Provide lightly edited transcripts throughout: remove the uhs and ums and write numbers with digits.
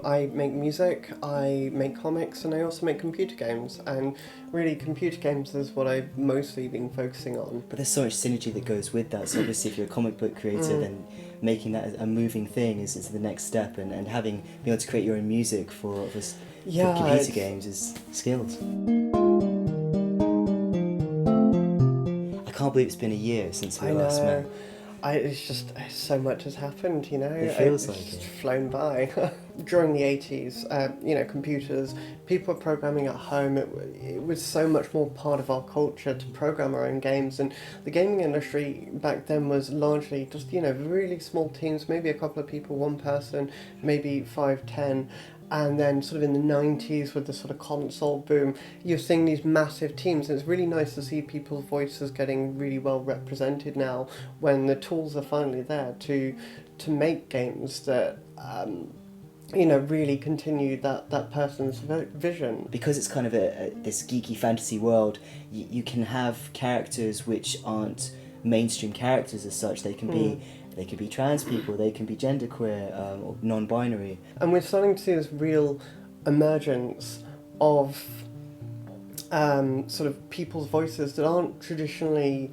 I make music, I make comics, and I also make computer games. And really, computer games is what I've mostly been focusing on. But there's so much synergy that goes with that. So obviously, if you're a comic book creator, then making that a moving thing is the next step. And having being able to create your own music for Yeah, computer games is skills. I can't believe it's been a year since we I last met. know. So much has happened, you know. It feels It's like just it. flown by. During the 80s, computers, people were programming at home. It was so much more part of our culture to program our own games. And the gaming industry back then was largely just, really small teams, maybe a couple of people, one person, maybe 5, 10. And then sort of in the 90s with the sort of console boom, you're seeing these massive teams, and it's really nice to see people's voices getting really well represented now when the tools are finally there to make games that really continue that person's vision. Because it's kind of this geeky fantasy world, you can have characters which aren't mainstream characters as such. They can be trans people, they can be genderqueer or non-binary. And we're starting to see this real emergence of sort of people's voices that aren't traditionally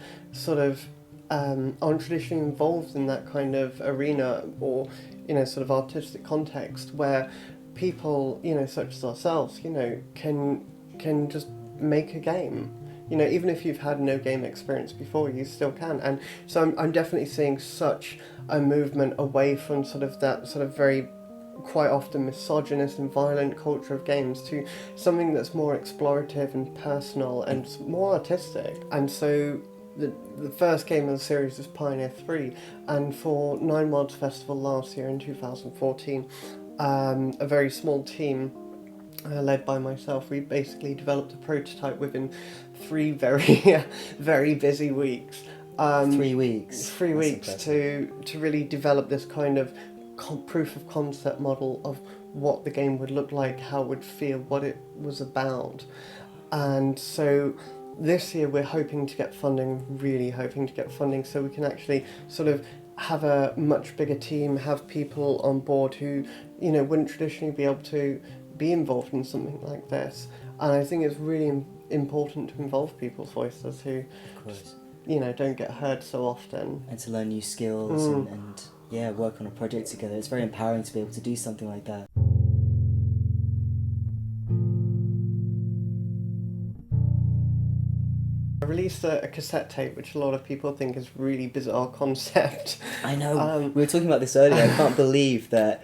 involved in that kind of arena or sort of artistic context where people such as ourselves can just make a game. Even if you've had no game experience before, you still can. And so I'm definitely seeing such a movement away from sort of that sort of very quite often misogynist and violent culture of games to something that's more explorative and personal and more artistic. And so the first game of the series is Pioneer 3, and for Nine Worlds Festival last year in 2014, a very small team led by myself, we basically developed a prototype within 3 very very busy weeks. 3 weeks. 3 That's weeks impressive. to really develop this kind of proof of concept model of what the game would look like, how it would feel, what it was about. And so this year we're really hoping to get funding so we can actually sort of have a much bigger team, have people on board who, wouldn't traditionally be able to be involved in something like this. And I think it's really important to involve people's voices who just, don't get heard so often. And to learn new skills and work on a project together. It's very empowering to be able to do something like that. I released a cassette tape, which a lot of people think is a really bizarre concept. I know, we were talking about this earlier. I can't believe that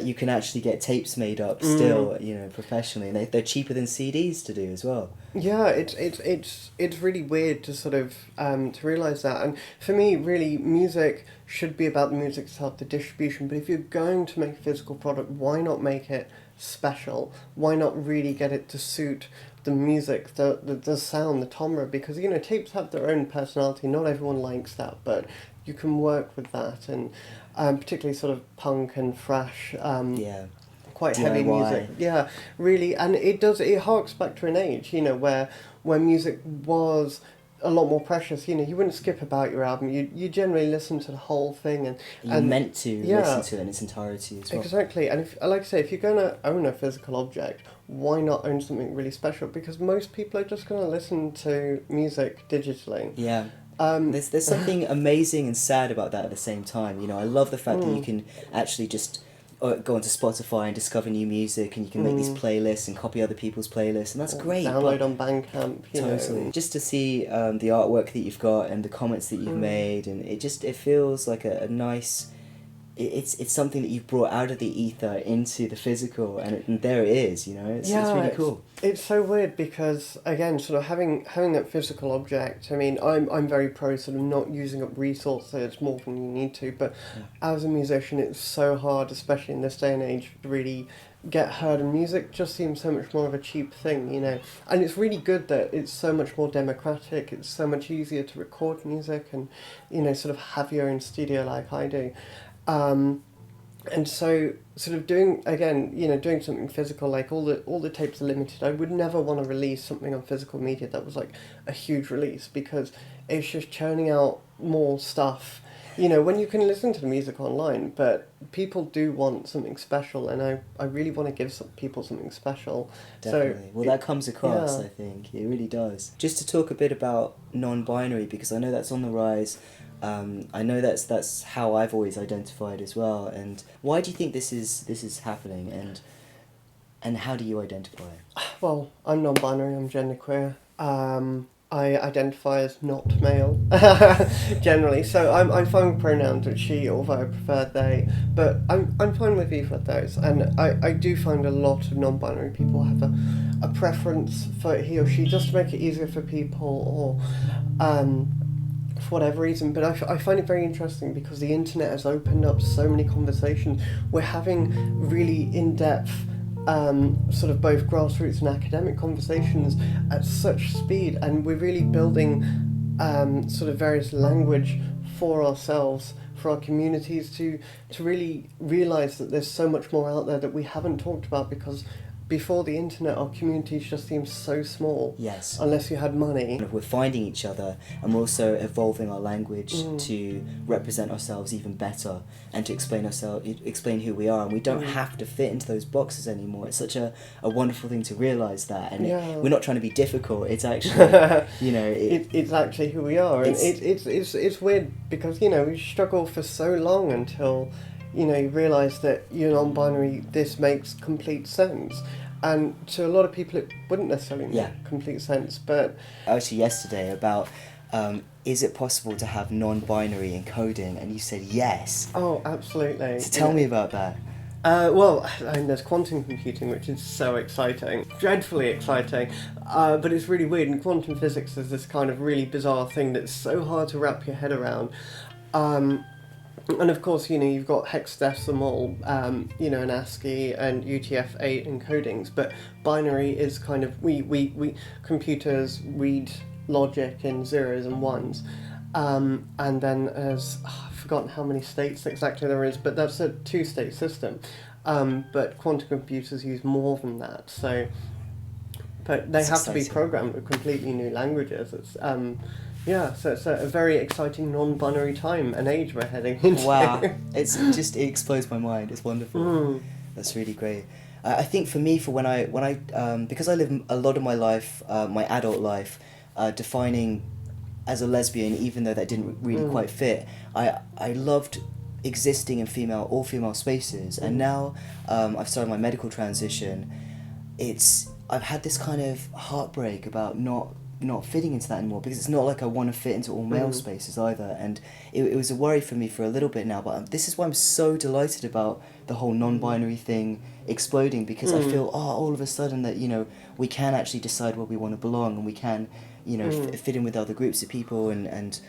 you can actually get tapes made up still, professionally, and they're cheaper than CDs to do as well. Yeah, it's really weird to sort of to realise that. And for me, really, music should be about the music itself, the distribution. But if you're going to make a physical product, why not make it special? Why not really get it to suit the music, the sound, the timbre? Because tapes have their own personality. Not everyone likes that, but you can work with that, and particularly sort of punk and thrash. Quite heavy DIY. music, yeah, really, and it harks back to an age, where music was a lot more precious. You wouldn't skip about your album. You generally listen to the whole thing, and You meant to listen to it in its entirety as well. Exactly, and like I say, if you're going to own a physical object, why not own something really special? Because most people are just going to listen to music digitally. Yeah. There's something amazing and sad about that at the same time. I love the fact that you can actually just go onto Spotify and discover new music, and you can make these playlists and copy other people's playlists, and that's great. Download on Bandcamp, Totally. Just to see the artwork that you've got and the comments that you've made, and it feels like a nice. It's something that you've brought out of the ether into the physical, and there it is. It's really cool. It's so weird because again, sort of having that physical object. I mean, I'm very pro sort of not using up resources more than you need to, but as a musician, it's so hard, especially in this day and age, to really get heard. And music just seems so much more of a cheap thing, And it's really good that it's so much more democratic. It's so much easier to record music and sort of have your own studio like I do. And so sort of doing something physical, like all the tapes are limited. I would never want to release something on physical media that was like a huge release, because it's just churning out more stuff You know, when you can listen to the music online, but people do want something special, and I really want to give people something special. Definitely. So, Well, that comes across, yeah. I think. It really does. Just to talk a bit about non-binary, because I know that's on the rise. I know that's how I've always identified as well. And why do you think this is happening? And how do you identify? Well, I'm non-binary, I'm genderqueer. I identify as not male, generally. So I'm fine with pronouns with she, although I prefer they. But I'm fine with either of those. And I do find a lot of non-binary people have a preference for he or she just to make it easier for people, or for whatever reason. But I find it very interesting because the internet has opened up so many conversations. We're having really in-depth sort of both grassroots and academic conversations at such speed, and we're really building sort of various language for ourselves, for our communities to really realise that there's so much more out there that we haven't talked about, because before the internet our communities just seemed so small. Yes. Unless you had money. We're finding each other, and we're also evolving our language to represent ourselves even better and to explain who we are, and we don't have to fit into those boxes anymore. It's such a wonderful thing to realise that, and we're not trying to be difficult. It's actually, it's actually who we are, and it's weird because we struggle for so long until you realise that you're non-binary. This makes complete sense. And to a lot of people, it wouldn't necessarily make complete sense. But actually, yesterday about is it possible to have non-binary encoding, and you said yes. Oh, absolutely. So tell me about that. Well, there's quantum computing, which is so exciting, dreadfully exciting, but it's really weird. And quantum physics is this kind of really bizarre thing that's so hard to wrap your head around. And of course, you've got hexadecimal, and ASCII and UTF-8 encodings, but binary is kind of, we computers read logic in zeros and ones, and then I've forgotten how many states exactly there is, but that's a two-state system, but quantum computers use more than that, but they have to be programmed with completely new languages. It's so it's a very exciting non-binary time and age we're heading into. Wow, it explodes my mind. It's wonderful. That's really great. I think for me, when I because I live a lot of my life, my adult life, defining as a lesbian, even though that didn't really quite fit. I loved existing in all female spaces, and now I've started my medical transition. I've had this kind of heartbreak about not fitting into that anymore, because it's not like I want to fit into all male spaces either, and it was a worry for me for a little bit now, but this is why I'm so delighted about the whole non-binary thing exploding, because I feel all of a sudden that we can actually decide where we want to belong, and we can fit in with other groups of people, and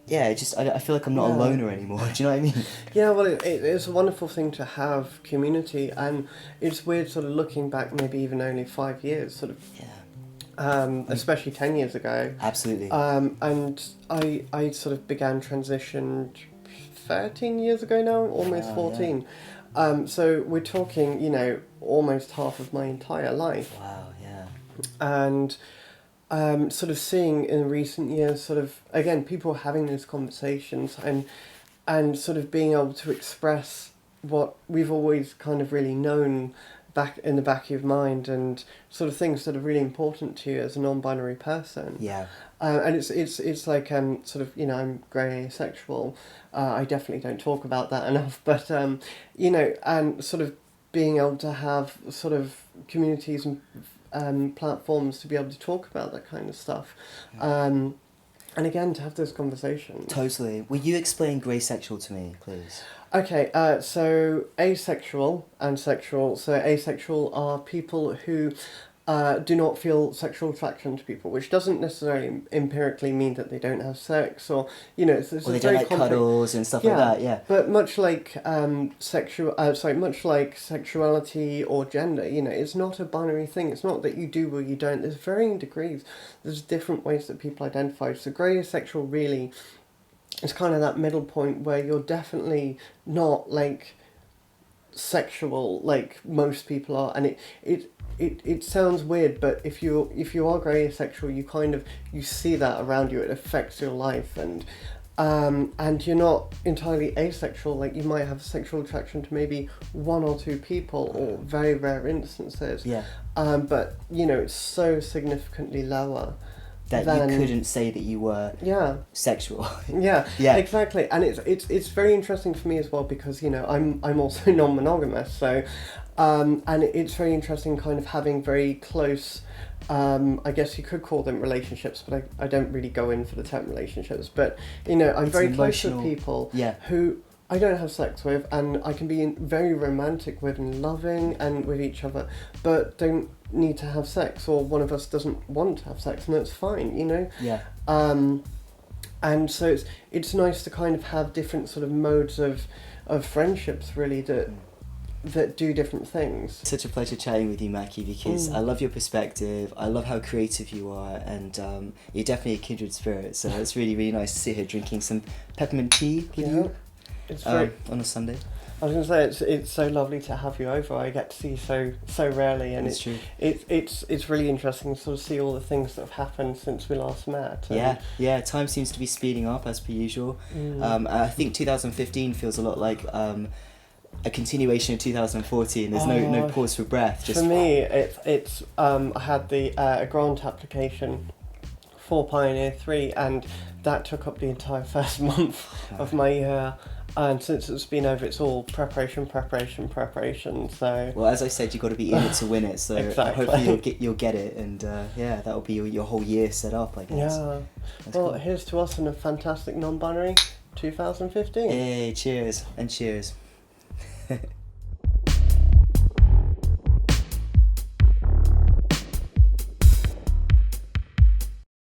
yeah, I feel like I'm not a loner anymore. Do you know what I mean? Yeah, well, it's a wonderful thing to have community, and it's weird sort of looking back maybe even only 5 years sort of. Yeah. Especially 10 years ago. Absolutely. And I sort of began transition 13 years ago now, almost 14. Yeah. So we're talking, almost half of my entire life. Wow, yeah. And sort of seeing in recent years, sort of, again, people having these conversations and sort of being able to express what we've always kind of really known back in the back of your mind, and sort of things that are really important to you as a non-binary person. Yeah. And it's like sort of I'm grey asexual. I definitely don't talk about that enough, but and sort of being able to have sort of communities and platforms to be able to talk about that kind of stuff. And again, to have those conversations. Totally. Will you explain grey sexual to me, please? Okay, so asexual and sexual. So asexual are people who do not feel sexual attraction to people, which doesn't necessarily empirically mean that they don't have sex, or it's or they don't like cuddles and stuff like that. Yeah. But much like much like sexuality or gender, it's not a binary thing. It's not that you do or you don't. There's varying degrees. There's different ways that people identify. So grey asexual really. It's kind of that middle point where you're definitely not like sexual like most people are, and it sounds weird, but if you are grey asexual, you see that around you. It affects your life, and and you're not entirely asexual. Like, you might have sexual attraction to maybe one or two people, or very rare instances. Yeah. But you know, it's so significantly lower That than, you couldn't say that you were sexual. Yeah, Yeah. exactly. And it's very interesting for me as well, because, you know, I'm also non-monogamous, so and it's very interesting kind of having very close, I guess you could call them relationships, but I don't really go in for the term relationships. But, you know, I'm It's very emotional. close with people Yeah. who I don't have sex with, and I can be very romantic with and loving and with each other, but don't need to have sex, or one of us doesn't want to have sex, and that's fine, you know? Yeah. And so it's nice to kind of have different sort of modes of friendships, really, that do different things. Such a pleasure chatting with you, Maki, because I love your perspective, I love how creative you are, and you're definitely a kindred spirit, so it's really, really nice to sit here drinking some peppermint tea with you It's very, on a Sunday. I was going to say, it's so lovely to have you over. I get to see you so rarely, and It's true. It's really interesting to sort of see all the things that have happened since we last met. And Yeah, time seems to be speeding up as per usual. I think 2015 feels a lot like a continuation of 2014. There's no pause for breath. Just for me, it's I had the a grant application for Pioneer 3, and that took up the entire first month of my year. And since it's been over, it's all preparation. So, well, as I said, you've got to be in it to win it. So exactly. Hopefully you'll get it, and that'll be your whole year set up, I guess. Yeah. That's Well, cool. here's to us in a fantastic non-binary 2015. Hey, cheers and cheers.